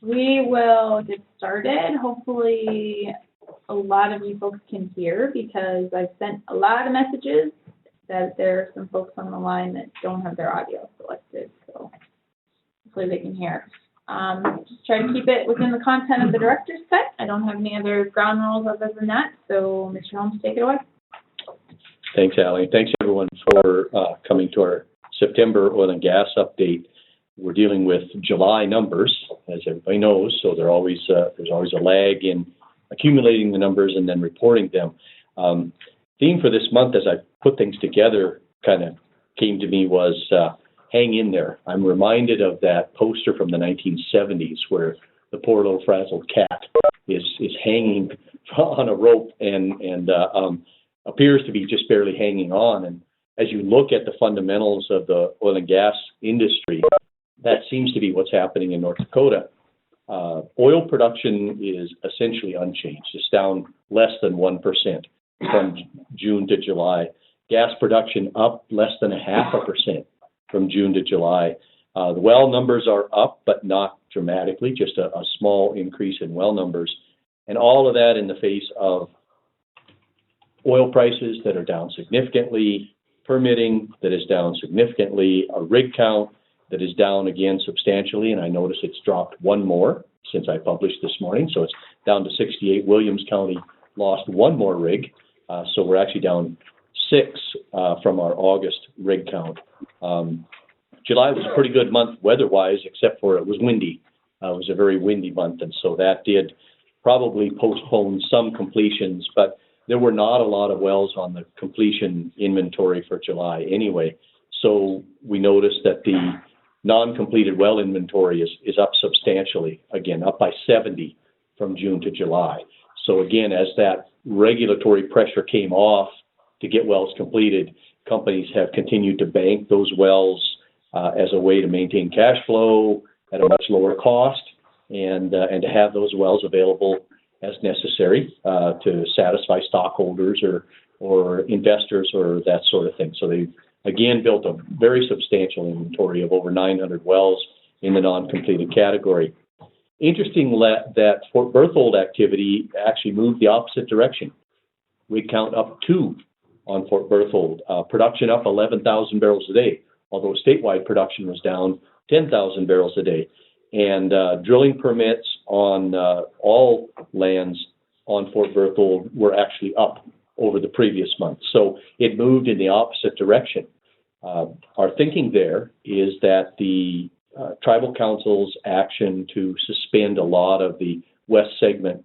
We will get started. Hopefully a lot of you folks can hear because I've sent a lot of messages that there are some folks on the line that don't have their audio selected, so hopefully they can hear. Just try to keep it within the content of the director's cut. I don't have any other ground rules other than that, so Mr. Helms, take it away. Thanks, Allie. Thanks, everyone, for coming to our September oil and gas update. We're dealing with July numbers, as everybody knows, so there's always a lag in accumulating the numbers and then reporting them. Theme for this month, as I put things together, kind of came to me was hang in there. I'm reminded of that poster from the 1970s where the poor little frazzled cat is hanging on a rope and appears to be just barely hanging on. And as you look at the fundamentals of the oil and gas industry, that seems to be what's happening in North Dakota. Oil production is essentially unchanged. It's down less than 1% from June to July. Gas production up less than 0.5% from June to July. The well numbers are up, but not dramatically, just a small increase in well numbers. And all of that in the face of oil prices that are down significantly, permitting that is down significantly, a rig count that is down again substantially, and I notice it's dropped one more since I published this morning, so it's down to 68. Williams County lost one more rig, so we're actually down 6 from our August rig count. July was a pretty good month weather-wise, except for it was windy. It was a very windy month, and so that did probably postpone some completions, but there were not a lot of wells on the completion inventory for July anyway. So we noticed that the non-completed well inventory is up substantially, again, up by 70 from June to July. So again, as that regulatory pressure came off to get wells completed, companies have continued to bank those wells as a way to maintain cash flow at a much lower cost and to have those wells available as necessary to satisfy stockholders or investors or that sort of thing. So they've again built a very substantial inventory of over 900 wells in the non-completed category. Interesting that Fort Berthold activity actually moved the opposite direction. Rig count up 2 on Fort Berthold, production up 11,000 barrels a day, although statewide production was down 10,000 barrels a day. And drilling permits on all lands on Fort Berthold were actually up over the previous month. So it moved in the opposite direction. Our thinking there is that the Tribal Council's action to suspend a lot of the West segment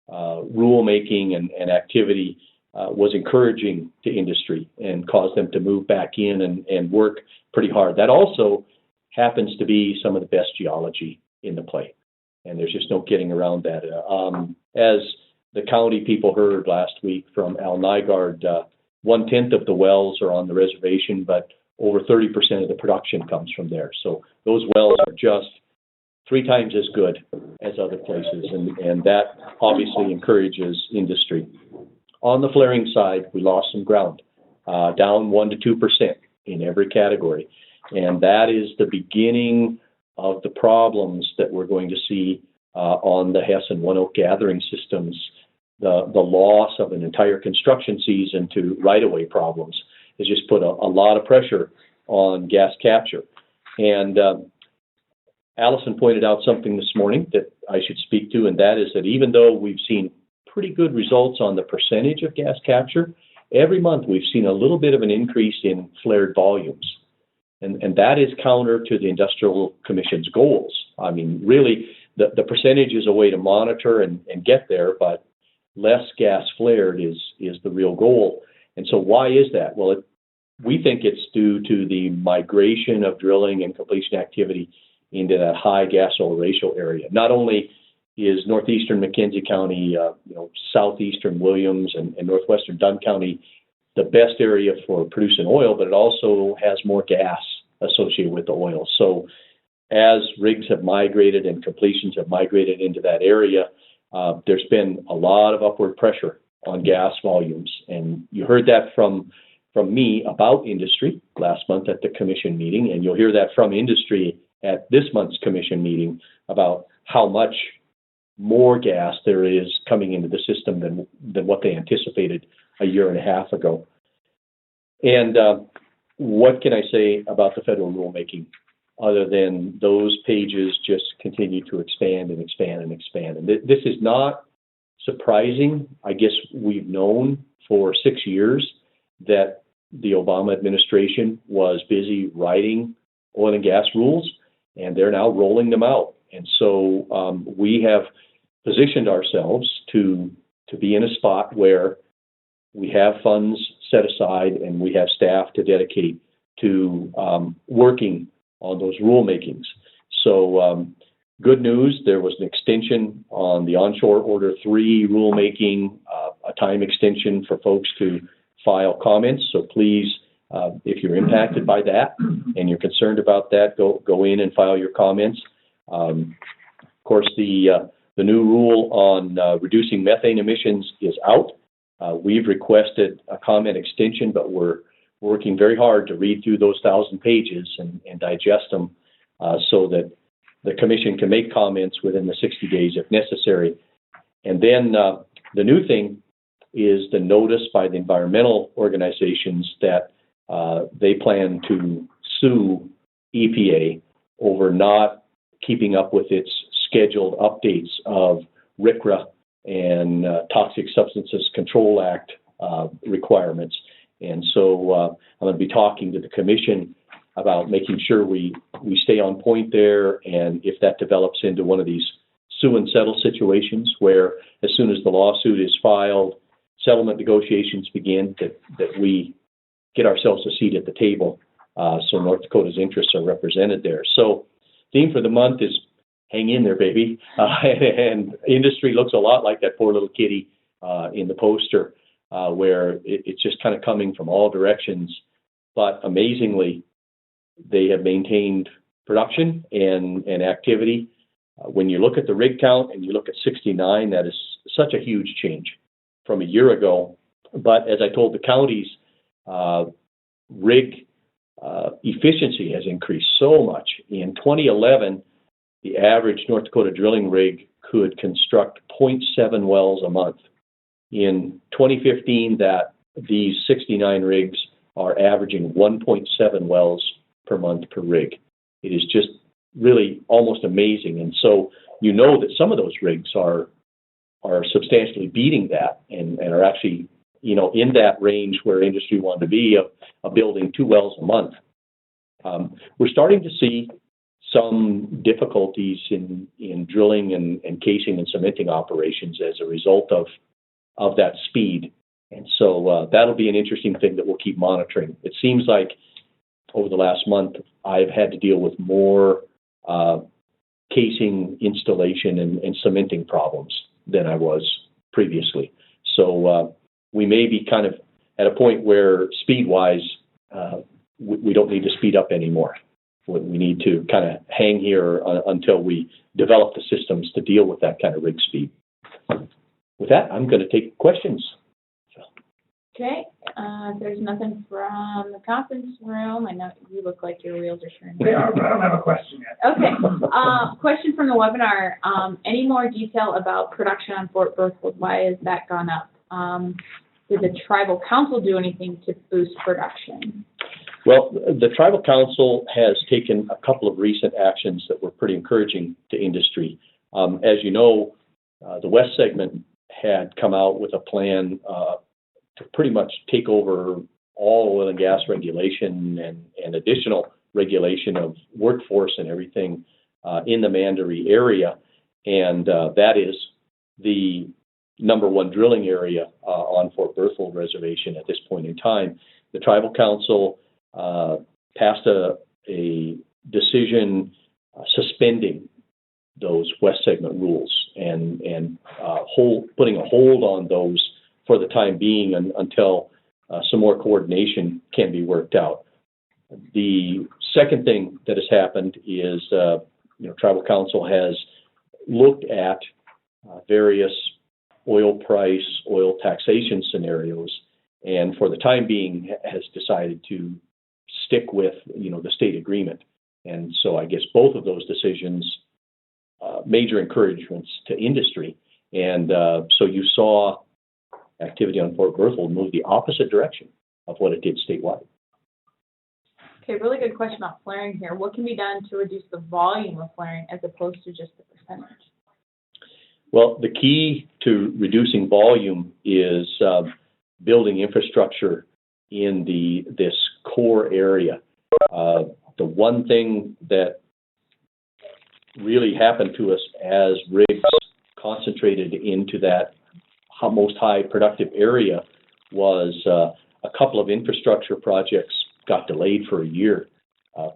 rulemaking and activity was encouraging to industry and caused them to move back in and work pretty hard. That also happens to be some of the best geology in the play, and there's just no getting around that. As the county people heard last week from Al Nygaard, 1/10 of the wells are on the reservation, but over 30% of the production comes from there. So those wells are just 3 times as good as other places, and that obviously encourages industry. On the flaring side, we lost some ground, down 1 to 2% in every category. And that is the beginning of the problems that we're going to see on the Hess and One Oak gathering systems. The loss of an entire construction season to right-of-way problems has just put a lot of pressure on gas capture. And Allison pointed out something this morning that I should speak to, and that is that even though we've seen pretty good results on the percentage of gas capture, every month we've seen a little bit of an increase in flared volumes. And that is counter to the Industrial Commission's goals. I mean, really, the percentage is a way to monitor and get there, but less gas flared is the real goal. And so why is that? Well, we think it's due to the migration of drilling and completion activity into that high gas oil ratio area. Not only is northeastern McKenzie County, southeastern Williams and northwestern Dunn County the best area for producing oil, but it also has more gas associated with the oil. So as rigs have migrated and completions have migrated into that area, there's been a lot of upward pressure on gas volumes. And you heard that from me about industry last month at the commission meeting, and you'll hear that from industry at this month's commission meeting about how much more gas there is coming into the system than what they anticipated a year and a half ago. And what can I say about the federal rulemaking other than those pages just continue to expand and expand and expand? And this is not surprising. I guess we've known for 6 years that the Obama administration was busy writing oil and gas rules, and they're now rolling them out. And so we have positioned ourselves to be in a spot where we have funds set aside and we have staff to dedicate to working on those rulemakings. So good news, there was an extension on the onshore Order 3 rulemaking, a time extension for folks to file comments. So please, if you're impacted by that and you're concerned about that, go in and file your comments. Of course, the new rule on reducing methane emissions is out. We've requested a comment extension, but we're working very hard to read through those 1,000 pages and digest them so that the commission can make comments within the 60 days if necessary. And then the new thing is the notice by the environmental organizations that they plan to sue EPA over not keeping up with its scheduled updates of RCRA and Toxic Substances Control Act requirements. And so I'm going to be talking to the commission about making sure we stay on point there, and if that develops into one of these sue and settle situations where as soon as the lawsuit is filed, settlement negotiations begin, that we get ourselves a seat at the table so North Dakota's interests are represented there. So theme for the month is hang in there, baby. And industry looks a lot like that poor little kitty in the poster where it's just kind of coming from all directions. But amazingly, they have maintained production and activity. When you look at the rig count and you look at 69, that is such a huge change from a year ago. But as I told the counties, rig efficiency has increased so much. In 2011, the average North Dakota drilling rig could construct 0.7 wells a month. In 2015, these 69 rigs are averaging 1.7 wells per month per rig. It is just really almost amazing. And so you know that some of those rigs are substantially beating that and are actually, in that range where industry wanted to be of building 2 wells a month. We're starting to see some difficulties in drilling and casing and cementing operations as a result of that speed. And so that'll be an interesting thing that we'll keep monitoring. It seems like over the last month, I've had to deal with more casing installation and cementing problems than I was previously. So we may be kind of at a point where speed-wise, we don't need to speed up anymore. We need to kind of hang here until we develop the systems to deal with that kind of rig speed. With that, I'm going to take questions. Okay, there's nothing from the conference room. I know you look like your wheels are turning. They are, but I don't have a question yet. Okay, question from the webinar. Any more detail about production on Fort Berthold? Why has that gone up? Did the tribal council do anything to boost production? Well, the tribal council has taken a couple of recent actions that were pretty encouraging to industry. As you know, the West segment had come out with a plan to pretty much take over all oil and gas regulation and additional regulation of workforce and everything in the Mandaree area. And that is the #1 drilling area on Fort Berthold Reservation at this point in time. The tribal council passed a decision suspending those West segment rules and putting a hold on those for the time being until some more coordination can be worked out. The second thing that has happened is, tribal council has looked at various oil price, oil taxation scenarios, and for the time being has decided to stick with, the state agreement. And so I guess both of those decisions major encouragements to industry. And so you saw activity on Fort Berthold move the opposite direction of what it did statewide. Okay, really good question about flaring here. What can be done to reduce the volume of flaring as opposed to just the percentage? Well, the key to reducing volume is building infrastructure in this core area. The one thing that really happened to us as rigs concentrated into that most high productive area was a couple of infrastructure projects got delayed for a year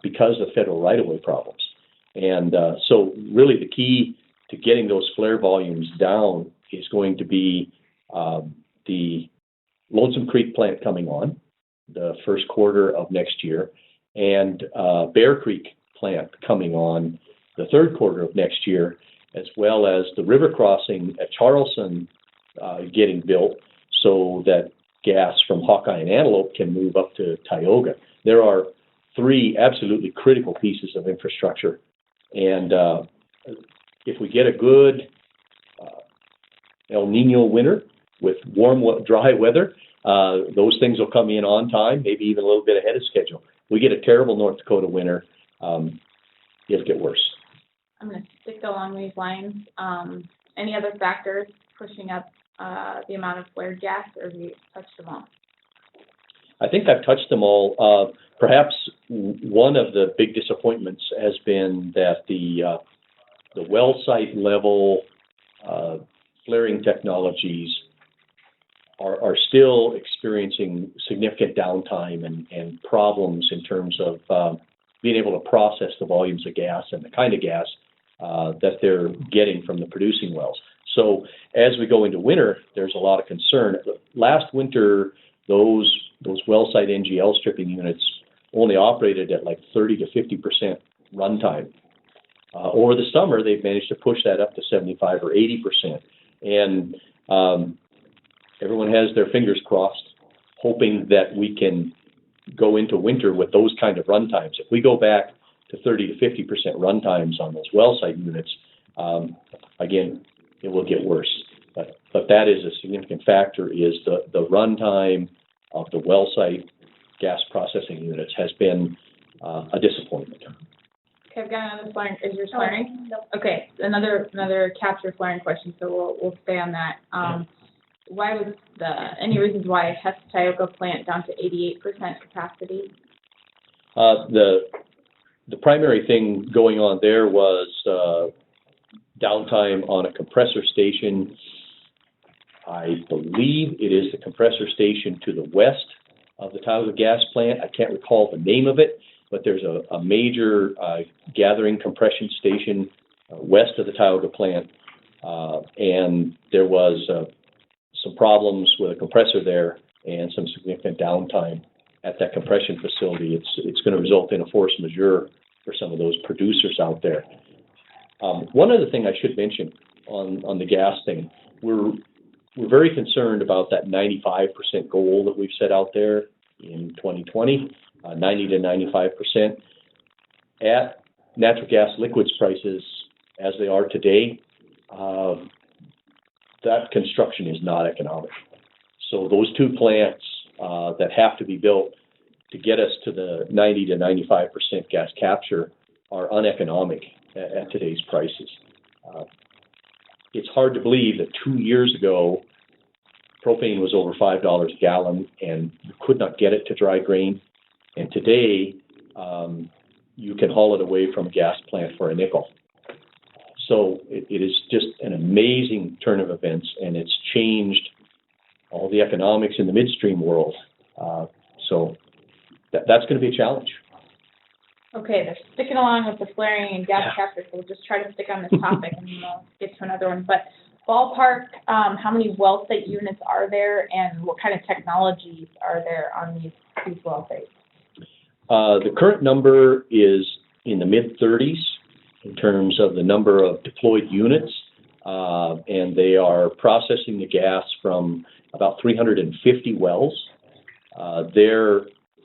because of federal right-of-way problems. And so really the key to getting those flare volumes down is going to be the Lonesome Creek plant coming on the first quarter of next year, and Bear Creek plant coming on the third quarter of next year, as well as the river crossing at Charleston getting built so that gas from Hawkeye and Antelope can move up to Tioga. There are three absolutely critical pieces of infrastructure, and if we get a good El Nino winter with warm, dry weather, those things will come in on time, maybe even a little bit ahead of schedule. We get a terrible North Dakota winter, it'll get worse. I'm going to stick along these lines. Any other factors pushing up the amount of flared gas, or have you touched them all? I think I've touched them all. Perhaps one of the big disappointments has been that the well site level flaring technologies are still experiencing significant downtime and problems in terms of being able to process the volumes of gas and the kind of gas that they're getting from the producing wells. So as we go into winter, there's a lot of concern. Last winter, those well site NGL stripping units only operated at like 30 to 50% runtime. Over the summer, they've managed to push that up to 75 or 80%. And everyone has their fingers crossed, hoping that we can go into winter with those kind of runtimes. If we go back to 30 to 50% runtimes on those well site units, again, it will get worse. But that is a significant factor, is the runtime of the well site gas processing units has been a disappointment. Okay, I've got another flaring. Is yours flaring? No. Okay, another capture flaring question, so we'll stay on that. Why was any reasons why Hess Tioga plant down to 88% capacity? The primary thing going on there was downtime on a compressor station. I believe it is the compressor station to the west of the Tioga gas plant. I can't recall the name of it, but there's a major gathering compression station west of the Tioga plant, and there was some problems with a compressor there and some significant downtime at that compression facility. It's going to result in a force majeure for some of those producers out there. One other thing I should mention on the gas thing, we're very concerned about that 95% goal that we've set out there in 2020, 90 to 95%. At natural gas liquids prices as they are today, that construction is not economic. So those two plants that have to be built to get us to the 90 to 95% gas capture are uneconomic at today's prices. It's hard to believe that 2 years ago, propane was over $5 a gallon and you could not get it to dry grain. And today, you can haul it away from a gas plant for a nickel. So it is just an amazing turn of events, and it's changed all the economics in the midstream world. So that's going to be a challenge. Okay, they're sticking along with the flaring and gas capture, so we'll just try to stick on this topic and then we'll get to another one. But ballpark, how many well site units are there, and what kind of technologies are there on these well sites? The current number is in the mid-30s in terms of the number of deployed units, and they are processing the gas from about 350 wells. There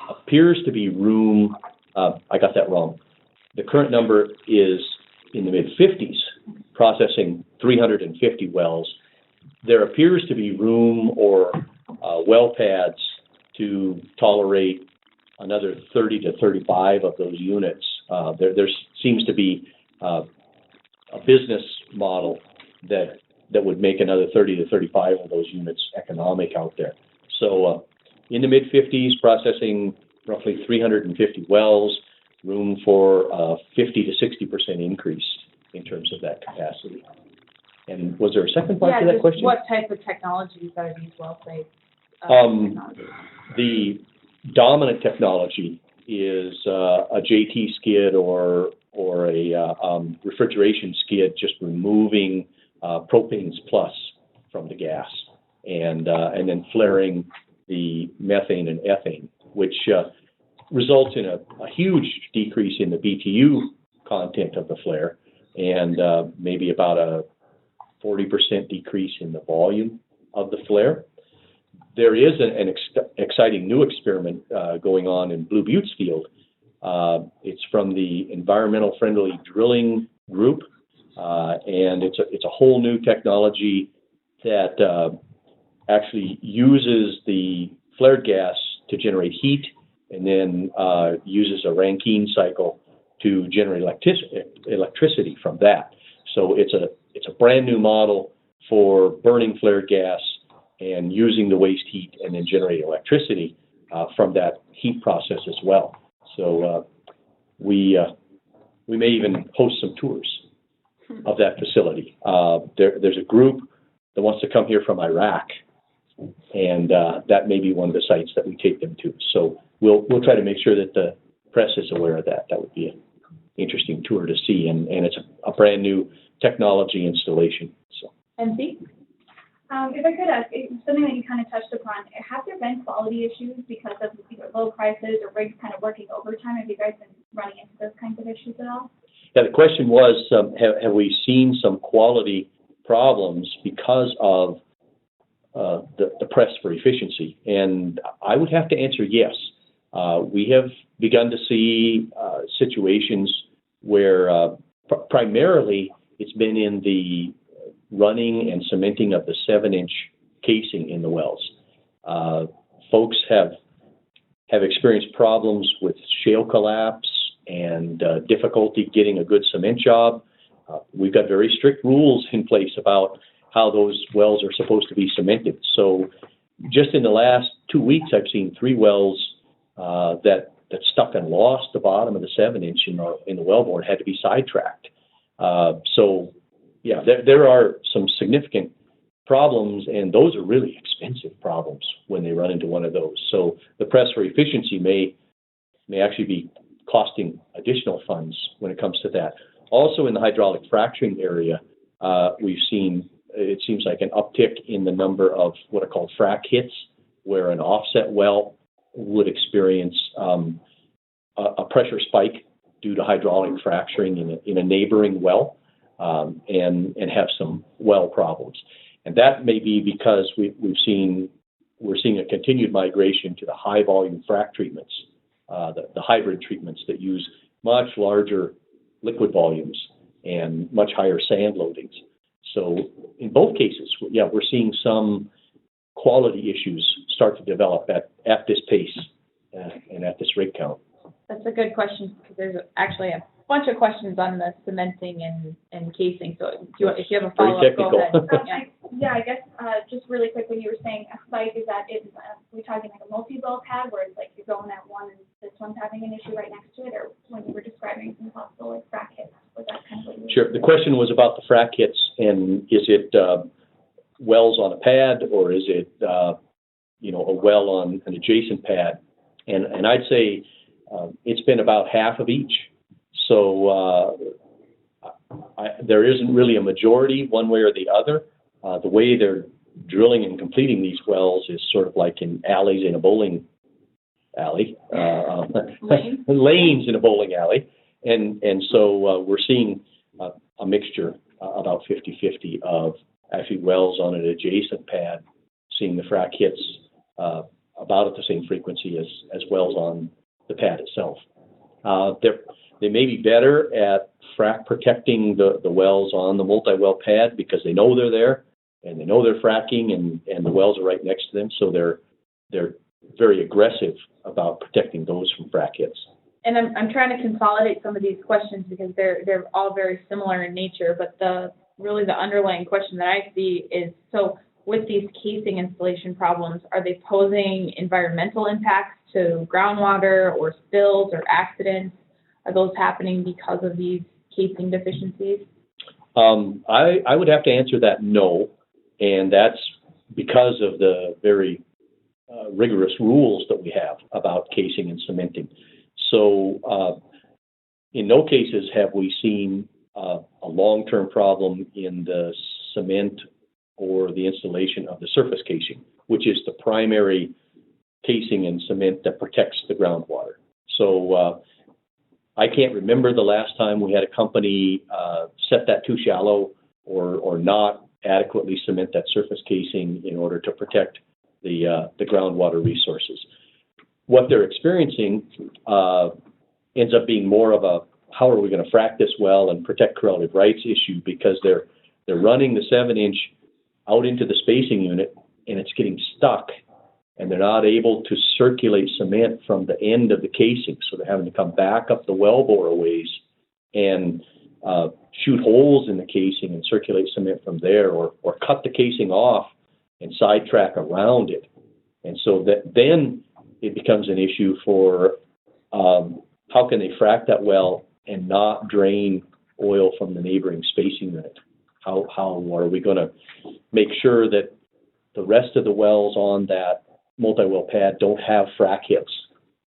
appears to be room, I got that wrong. The current number is in the mid-50s, processing 350 wells, there appears to be room or well pads to tolerate another 30 to 35 of those units. There seems to be a business model that would make another 30 to 35 of those units economic out there. So in the mid-50s, processing roughly 350 wells, room for 50 to 60% increase in terms of that capacity. And was there a second part to that question? What type of technologies are these well sites? The dominant technology is a JT skid or a refrigeration skid, just removing propanes plus from the gas, and then flaring the methane and ethane, which results in a huge decrease in the BTU content of the flare, and maybe about a 40% decrease in the volume of the flare. There is an exciting new experiment going on in Blue Butte's field. It's from the Environmental Friendly Drilling Group, and it's a whole new technology that actually uses the flared gas to generate heat, and then uses a Rankine cycle to generate electricity from that. So it's a brand new model for burning flared gas and using the waste heat and then generating electricity from that heat process as well. So we may even host some tours of that facility. There's a group that wants to come here from Iraq, and that may be one of the sites that we take them to. So we'll try to make sure that the press is aware of that. That would be an interesting tour to see, and it's a brand new technology installation. So. MC? If I could ask, something that you kind of touched upon, have there been quality issues because of either low prices or rigs kind of working overtime? Have you guys been running into those kinds of issues at all? Yeah, the question was, have we seen some quality problems because of the press for efficiency? And I would have to answer yes. We have begun to see situations where primarily it's been in the running and cementing of the 7-inch casing in the wells. Folks have experienced problems with shale collapse and difficulty getting a good cement job. We've got very strict rules in place about how those wells are supposed to be cemented. So just in the last 2 weeks, I've seen 3 wells that stuck and lost the bottom of the 7-inch in the wellbore and had to be sidetracked. So yeah, there are some significant problems, and those are really expensive problems when they run into one of those. So the press for efficiency may actually be costing additional funds when it comes to that. Also in the hydraulic fracturing area, we've seen, it seems like, an uptick in the number of what are called frac hits, where an offset well would experience a pressure spike due to hydraulic fracturing in a neighboring well, and have some well problems. And that may be because we're seeing a continued migration to the high volume frac treatments, the hybrid treatments that use much larger liquid volumes and much higher sand loadings. So in both cases, yeah, we're seeing some quality issues start to develop at this pace and at this rig count. That's a good question, because there's actually a bunch of questions on the cementing and casing. So if you have a follow-up, go ahead. Yeah, I guess just really quick, when you were saying a site, is that we're talking like a multi-well pad where it's like you're going at one and this one's having an issue right next to it, or when you were describing some possible like frac hits, was that kind of what you were Sure. The question was about the frac hits, and is it wells on a pad, or is it a well on an adjacent pad? And I'd say it's been about half of each. So there isn't really a majority one way or the other. The way they're drilling and completing these wells is sort of like in alleys in a bowling alley, lanes in a bowling alley. And so we're seeing a mixture, about 50-50, of actually wells on an adjacent pad, seeing the frac hits about at the same frequency as wells on the pad itself. They may be better at frac protecting the wells on the multi-well pad because they know they're there and they know they're fracking and the wells are right next to them. So they're very aggressive about protecting those from frac hits. And I'm trying to consolidate some of these questions because they're all very similar in nature, but the underlying question that I see is, so with these casing installation problems, are they posing environmental impacts to groundwater or spills or accidents? Are those happening because of these casing deficiencies? I would have to answer that no, and that's because of the very rigorous rules that we have about casing and cementing. So in no cases have we seen a long-term problem in the cement or the installation of the surface casing, which is the primary casing and cement that protects the groundwater. So I can't remember the last time we had a company set that too shallow or not adequately cement that surface casing in order to protect the groundwater resources. What they're experiencing ends up being more of a how are we going to frack this well and protect correlative rights issue, because they're running the 7-inch out into the spacing unit and it's getting stuck and they're not able to circulate cement from the end of the casing. So they're having to come back up the wellbore a ways and shoot holes in the casing and circulate cement from there, or cut the casing off and sidetrack around it. And so that then it becomes an issue for how can they frack that well and not drain oil from the neighboring spacing unit? How are we going to make sure that the rest of the wells on that multi-well pad don't have frack hits,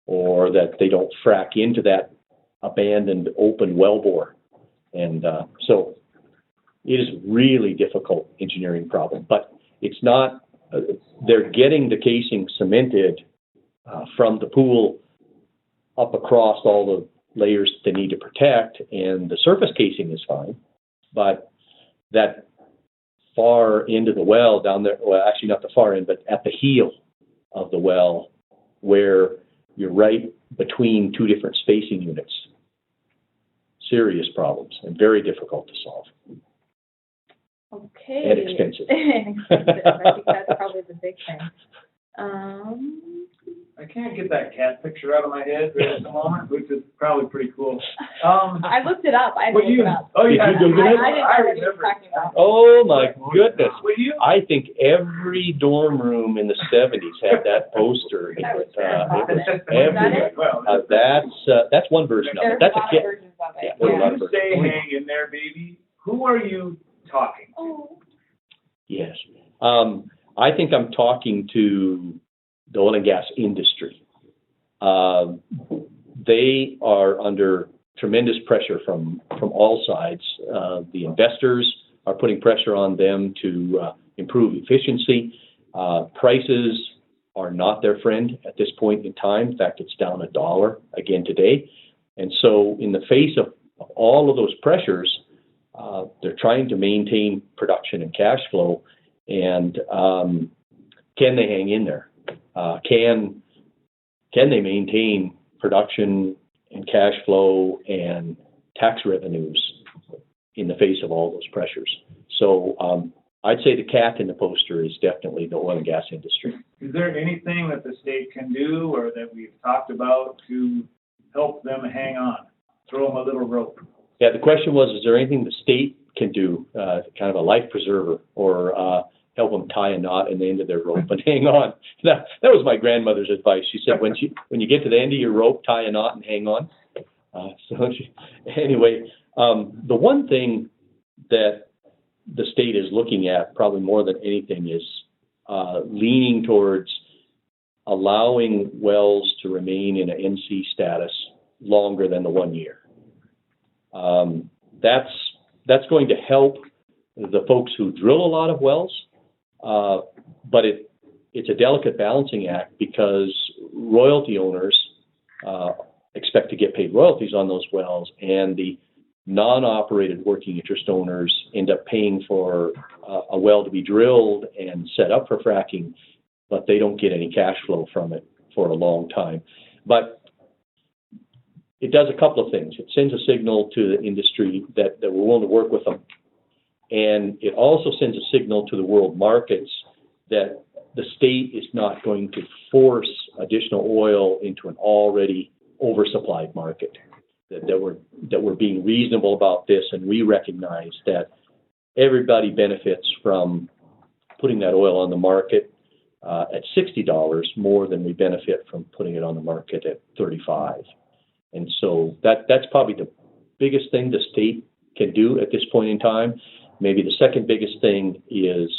or that they don't frack into that abandoned open wellbore? And so it is really difficult engineering problem, but it's not, they're getting the casing cemented from the pool up across all the layers they need to protect, and the surface casing is fine, but that far end of the well down there, well, actually not the far end, but at the heel of the well, where you're right between two different spacing units. Serious problems and very difficult to solve. Okay. And expensive. And expensive. I think that's probably the big thing. I can't get that cat picture out of my head right at the moment, which is probably pretty cool. I looked it up. I Well, looked it up. Oh, yeah. Did you Google it? I didn't know what you were remember. talking about. Oh my goodness. Will you? I think every dorm room in the 70s had that poster. That was it was that everywhere. it? Well, That's one version of There's it. That's a a lot kit. of versions of it. Yeah, there's a lot when of you versions. say hang in there, baby, who are you talking to? Oh, Yes. I think I'm talking to the oil and gas industry. They are under tremendous pressure from all sides. The investors are putting pressure on them to improve efficiency. Prices are not their friend at this point in time. In fact, it's down $1 again today. And so in the face of all of those pressures, they're trying to maintain production and cash flow. And can they hang in there? Can they maintain production and cash flow and tax revenues in the face of all those pressures? So I'd say the cat in the poster is definitely the oil and gas industry. Is there anything that the state can do or that we've talked about to help them hang on? Throw them a little rope. Yeah, the question was, is there anything the state can do, kind of a life preserver, or help them tie a knot in the end of their rope and hang on? That was my grandmother's advice. She said, when you get to the end of your rope, tie a knot and hang on. Anyway, the one thing that the state is looking at probably more than anything is leaning towards allowing wells to remain in an NC status longer than the 1 year. That's going to help the folks who drill a lot of wells, but it's a delicate balancing act, because royalty owners expect to get paid royalties on those wells, and the non-operated working interest owners end up paying for a well to be drilled and set up for fracking, but they don't get any cash flow from it for a long time. But it does a couple of things. It sends a signal to the industry that we're willing to work with them. And it also sends a signal to the world markets that the state is not going to force additional oil into an already oversupplied market. That we're being reasonable about this, and we recognize that everybody benefits from putting that oil on the market at $60 more than we benefit from putting it on the market at $35. And so that's probably the biggest thing the state can do at this point in time. Maybe the second biggest thing is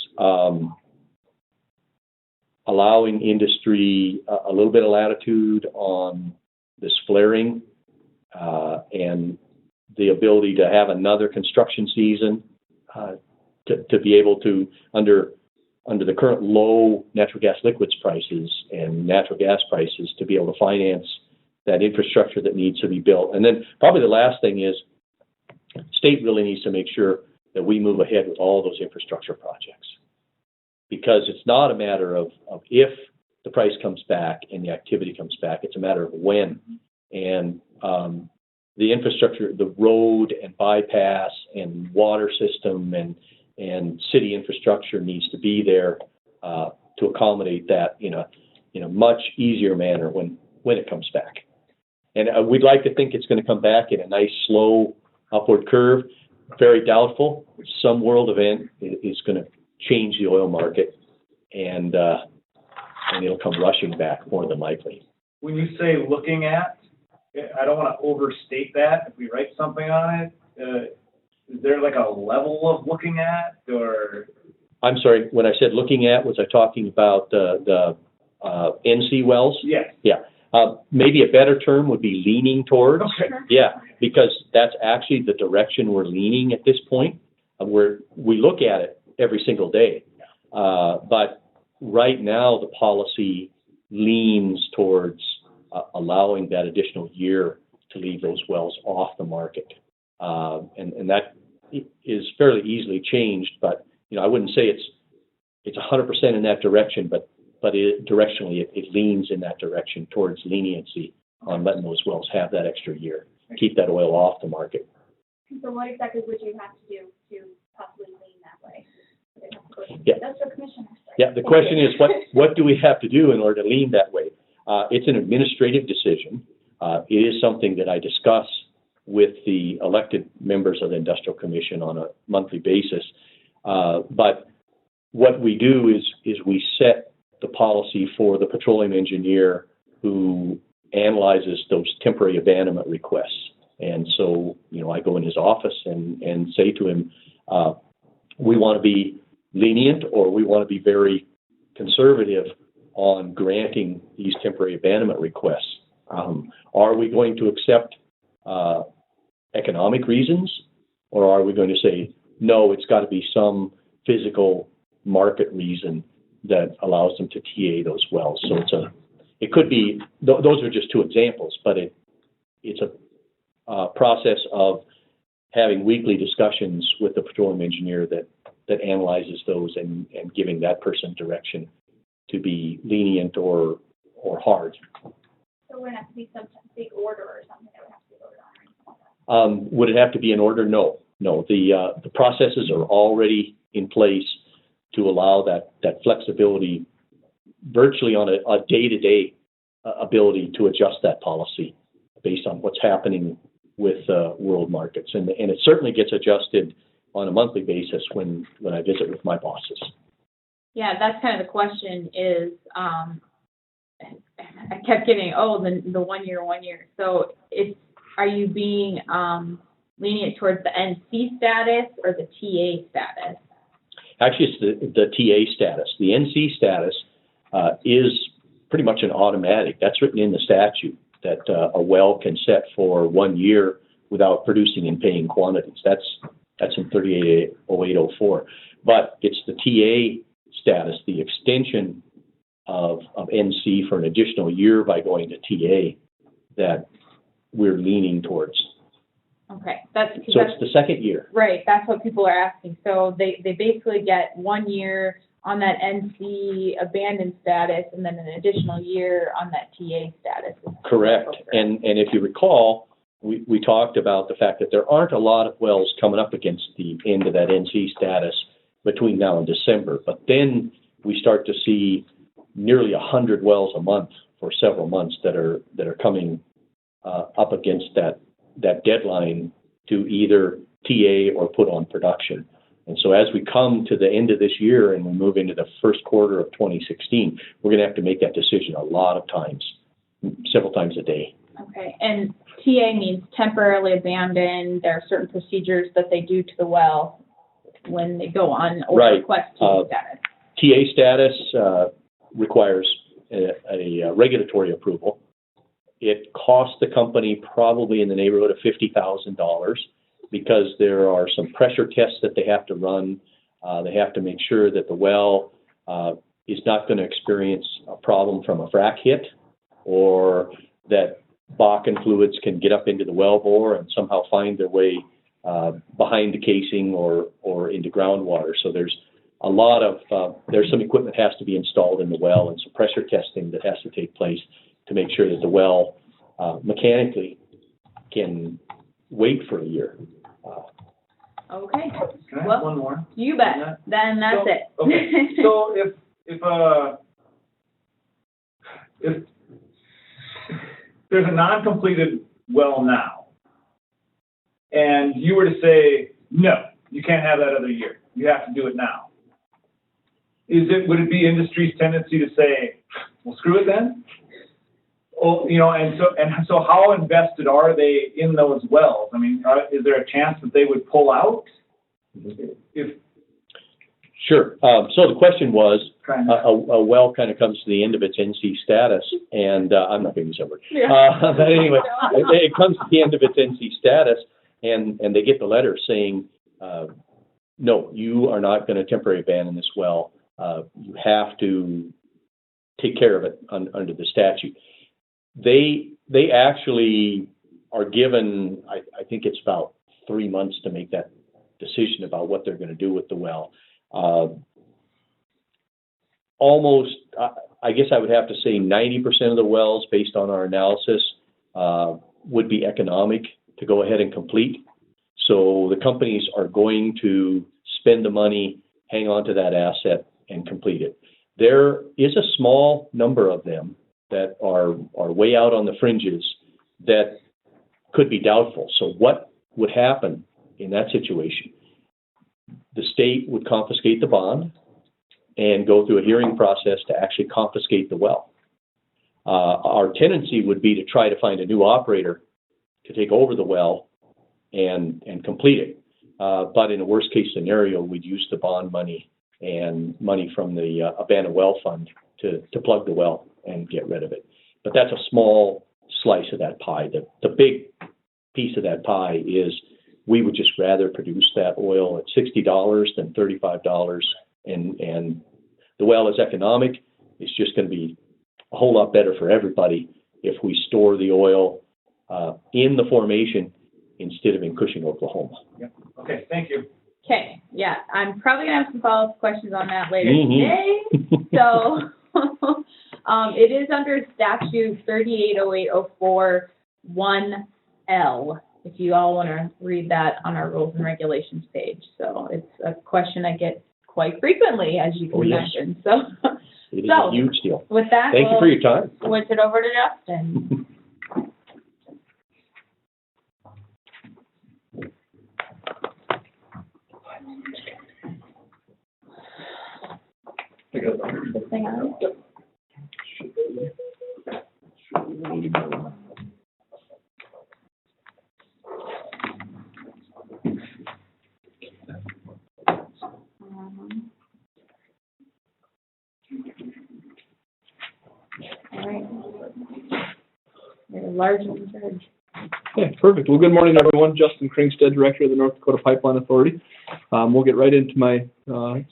allowing industry a little bit of latitude on this flaring and the ability to have another construction season to be able to, under the current low natural gas liquids prices and natural gas prices, to be able to finance that infrastructure that needs to be built. And then probably the last thing is state really needs to make sure that we move ahead with all those infrastructure projects, because it's not a matter of if the price comes back and the activity comes back, it's a matter of when. And the infrastructure, the road and bypass and water system and city infrastructure needs to be there to accommodate that in a much easier manner when it comes back. And we'd like to think it's going to come back in a nice, slow upward curve. Very doubtful. Some world event is going to change the oil market, and it'll come rushing back more than likely. When you say looking at, I don't want to overstate that. If we write something on it, is there like a level of looking at, or? I'm sorry, when I said looking at, was I talking about the NC wells? Yes. Yeah. Maybe a better term would be leaning towards. Okay. Yeah, because that's actually the direction we're leaning at this point. We look at it every single day. But right now, the policy leans towards allowing that additional year to leave those wells off the market. And that is fairly easily changed, but I wouldn't say it's 100% in that direction, but directionally it leans in that direction towards leniency on letting those wells have that extra year, keep that oil off the market. So what exactly would you have to do to possibly lean that way? Yeah. That's the commissioner. Yeah, the question is, what do we have to do in order to lean that way? It's an administrative decision. It is something that I discuss with the elected members of the Industrial Commission on a monthly basis. But what we do is we set the policy for the petroleum engineer who analyzes those temporary abandonment requests. And so, I go in his office and say to him, we want to be lenient, or we want to be very conservative on granting these temporary abandonment requests. Are we going to accept economic reasons, or are we going to say, no, it's got to be some physical market reason that allows them to TA those wells? So it could be, those are just two examples, but it's a process of having weekly discussions with the petroleum engineer that analyzes those and giving that person direction to be lenient or hard. So would it have to be some big order or something that would have to be voted on, or anything like that? Would it have to be an order? No. The processes are already in place to allow that flexibility, virtually on a day-to-day ability to adjust that policy based on what's happening with world markets. And it certainly gets adjusted on a monthly basis when I visit with my bosses. Yeah, that's kind of the question is, I kept getting, the 1 year. So are you being lenient towards the NC status or the TA status? Actually, it's the TA status. The NC status is pretty much an automatic. That's written in the statute that a well can set for 1 year without producing and paying quantities. That's in 380804. But it's the TA status, the extension of NC for an additional year by going to TA, that we're leaning towards. Okay. So it's the second year. Right. That's what people are asking. So they basically get 1 year on that NC abandoned status and then an additional year on that TA status. Correct. And if you recall, we talked about the fact that there aren't a lot of wells coming up against the end of that NC status between now and December. But then we start to see nearly 100 wells a month for several months that are coming up against that deadline to either TA or put on production. And so as we come to the end of this year and we move into the first quarter of 2016, we're going to have to make that decision a lot of times, several times a day. Okay, and TA means temporarily abandoned. There are certain procedures that they do to the well when they go on or Right. request TA status. TA status requires a regulatory approval. It costs the company probably in the neighborhood of $50,000 because there are some pressure tests that they have to run. They have to make sure that the well is not going to experience a problem from a frac hit, or that Bakken fluids can get up into the well bore and somehow find their way behind the casing or into groundwater. So there's a lot of, there's some equipment has to be installed in the well and some pressure testing that has to take place to make sure that the well mechanically can wait for a year. Okay, Can I have well, one more? you bet. Then that's So- it. Okay, so if there's a non-completed well now, and you were to say, no, you can't have that other year, you have to do it now, would it be industry's tendency to say, well, screw it then? Oh, you know, and so how invested are they in those wells? I mean, is there a chance that they would pull out? If Sure. So the question was, kind a well kind of comes to the end of its NC status, and I'm not going to use that word. Yeah. But anyway, it comes to the end of its NC status, and they get the letter saying, no, you are not going to temporarily abandon this well. You have to take care of it under the statute. They actually are given, I think it's about 3 months to make that decision about what they're going to do with the well. Almost, I guess I would have to say 90% of the wells, based on our analysis, would be economic to go ahead and complete. So the companies are going to spend the money, hang on to that asset, and complete it. There is a small number of them that are way out on the fringes that could be doubtful. So what would happen in that situation? The state would confiscate the bond and go through a hearing process to actually confiscate the well. Our tendency would be to try to find a new operator to take over the well and complete it. But in a worst case scenario, we'd use the bond money and money from the abandoned well fund to plug the well and get rid of it. But that's a small slice of that pie. The big piece of that pie is we would just rather produce that oil at $60 than $35. And the well is economic. It's just going to be a whole lot better for everybody if we store the oil in the formation instead of in Cushing, Oklahoma. Yep. Okay, thank you. Okay, yeah, I'm probably gonna have some follow-up questions on that later Mhm. today. So, it is under statute 380804 1L, if you all want to read that on our rules and regulations page. So it's a question I get quite frequently, as you can yes. imagine. So, It is a huge deal. with that, Thank you for your time. switch it over to Justin. This thing on? All right. You're large and in charge. Okay, perfect. Well, good morning, everyone. Justin Kringstad, Director of the North Dakota Pipeline Authority. We'll get right into my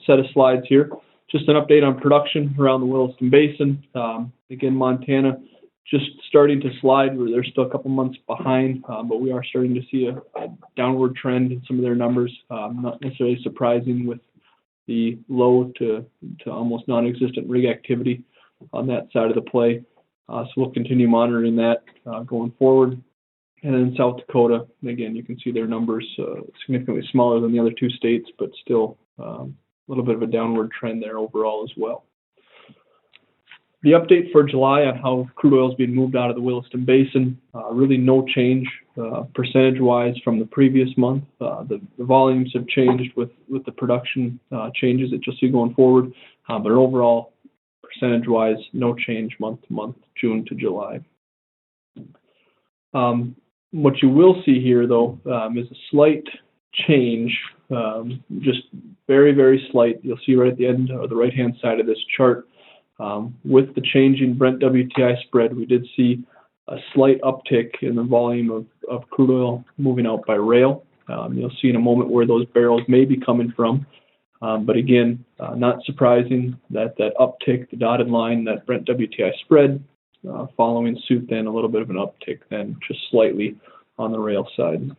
set of slides here. Just an update on production around the Williston Basin. Again, Montana just starting to slide. They're still a couple months behind, but we are starting to see a downward trend in some of their numbers. Not necessarily surprising with the low to almost non-existent rig activity on that side of the play. So we'll continue monitoring that going forward. And then South Dakota, again, you can see their numbers significantly smaller than the other two states, but still a little bit of a downward trend there overall as well. The update for July on how crude oil is being moved out of the Williston Basin, really no change percentage-wise from the previous month. The volumes have changed with the production changes that you'll see going forward, but overall, percentage-wise, no change month to month, June to July. What you will see here, though, is a slight change, just very, very slight. You'll see right at the end or the right-hand side of this chart. With the changing Brent WTI spread, we did see a slight uptick in the volume of crude oil moving out by rail. You'll see in a moment where those barrels may be coming from. But again, not surprising that uptick, the dotted line, that Brent WTI spread, following suit then a little bit of an uptick then just slightly on the rail side.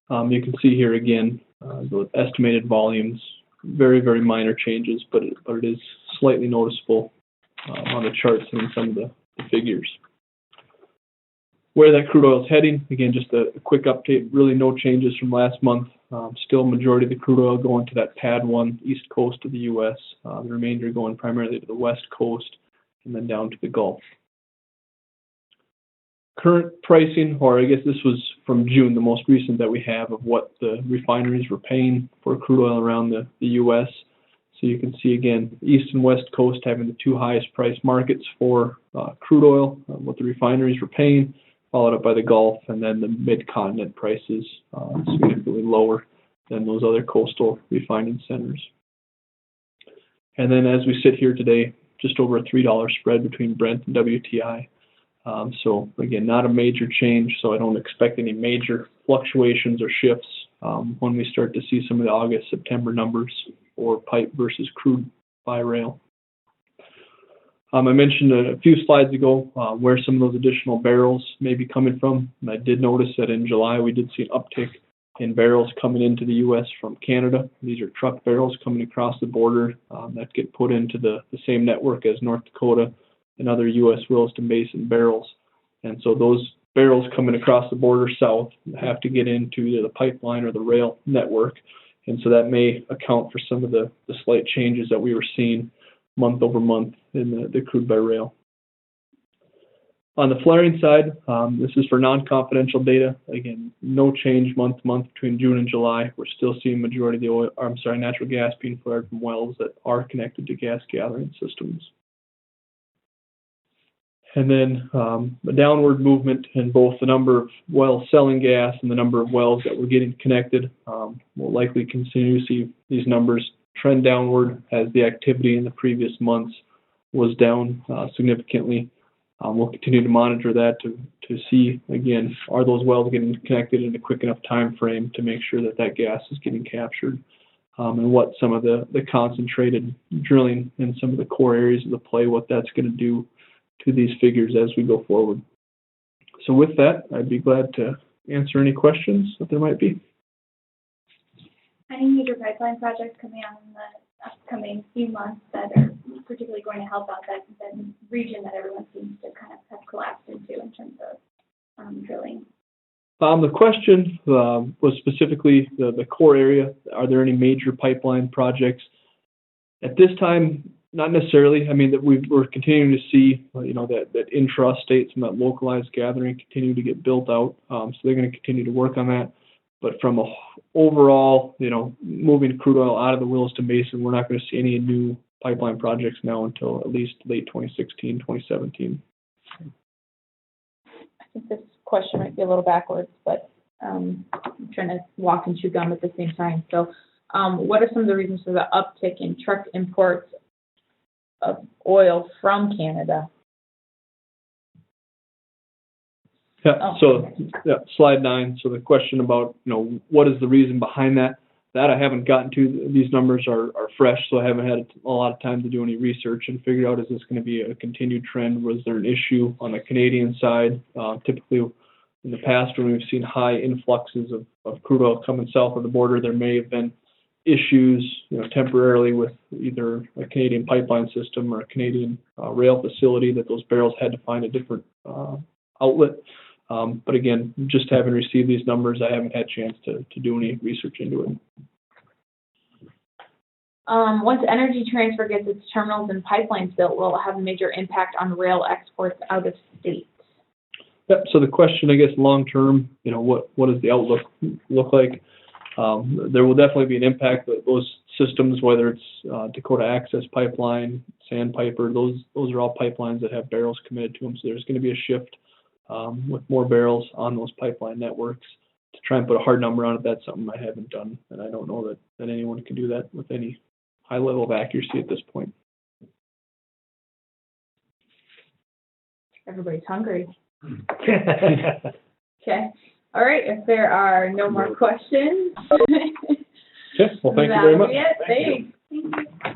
You can see here again the estimated volumes, very, very minor changes, but it is slightly noticeable on the charts and in some of the figures. Where that crude oil is heading, again, just a quick update, really no changes from last month. Still majority of the crude oil going to that PADD 1 east coast of the U.S., the remainder going primarily to the west coast and then down to the Gulf. Current pricing, or I guess this was from June, the most recent that we have of what the refineries were paying for crude oil around the U.S. So you can see again, east and west coast having the two highest price markets for crude oil, what the refineries were paying, followed up by the Gulf, and then the mid-continent prices significantly lower than those other coastal refining centers. And then as we sit here today, just over a $3 spread between Brent and WTI. So again, not a major change, so I don't expect any major fluctuations or shifts when we start to see some of the August, September numbers for pipe versus crude by rail. I mentioned a few slides ago where some of those additional barrels may be coming from. And I did notice that in July we did see an uptick in barrels coming into the U.S. from Canada. These are truck barrels coming across the border that get put into the same network as North Dakota and other U.S. Williston Basin barrels. And so those barrels coming across the border south have to get into either the pipeline or the rail network. And so that may account for some of the slight changes that we were seeing month over month in the crude by rail. On the flaring side, this is for non-confidential data. Again, no change month to month between June and July. We're still seeing majority of the natural gas being flared from wells that are connected to gas gathering systems. And then a downward movement in both the number of wells selling gas and the number of wells that we're getting connected. We'll likely continue to see these numbers trend downward as the activity in the previous months was down significantly. We'll continue to monitor that to see, again, are those wells getting connected in a quick enough time frame to make sure that that gas is getting captured, and what some of the concentrated drilling in some of the core areas of the play, what that's going to do to these figures as we go forward. So with that, I'd be glad to answer any questions that there might be. Any major pipeline projects coming on in the upcoming few months that are particularly going to help out that region that everyone seems to kind of have collapsed into in terms of drilling? The question was specifically the core area. Are there any major pipeline projects? At this time, not necessarily. I mean, that we're continuing to see, that intra-state, some of that localized gathering continue to get built out. So they're going to continue to work on that. But from a overall, moving crude oil out of the Williston Basin, we're not going to see any new pipeline projects now until at least late 2016, 2017. I think this question might be a little backwards, but I'm trying to walk and chew gum at the same time. So what are some of the reasons for the uptick in truck imports of oil from Canada? Yeah, so slide 9. So the question about, what is the reason behind that? That I haven't gotten to. These numbers are fresh, so I haven't had a lot of time to do any research and figure out, is this going to be a continued trend? Was there an issue on the Canadian side? Typically, in the past, when we've seen high influxes of crude oil coming south of the border, there may have been issues, temporarily with either a Canadian pipeline system or a Canadian rail facility that those barrels had to find a different outlet. But again, just having received these numbers, I haven't had a chance to do any research into it. Once Energy Transfer gets its terminals and pipelines built, will it have a major impact on rail exports out of state? Yep, so the question, I guess, long-term, what does the outlook look like? There will definitely be an impact, but those systems, whether it's Dakota Access Pipeline, Sandpiper, those are all pipelines that have barrels committed to them, so there's going to be a shift with more barrels on those pipeline networks. To try and put a hard number on it, that's something I haven't done, and I don't know that anyone can do that with any high level of accuracy at this point. Everybody's hungry. Okay. All right. If there are no more questions. Okay. Well, thank you very much. Thanks.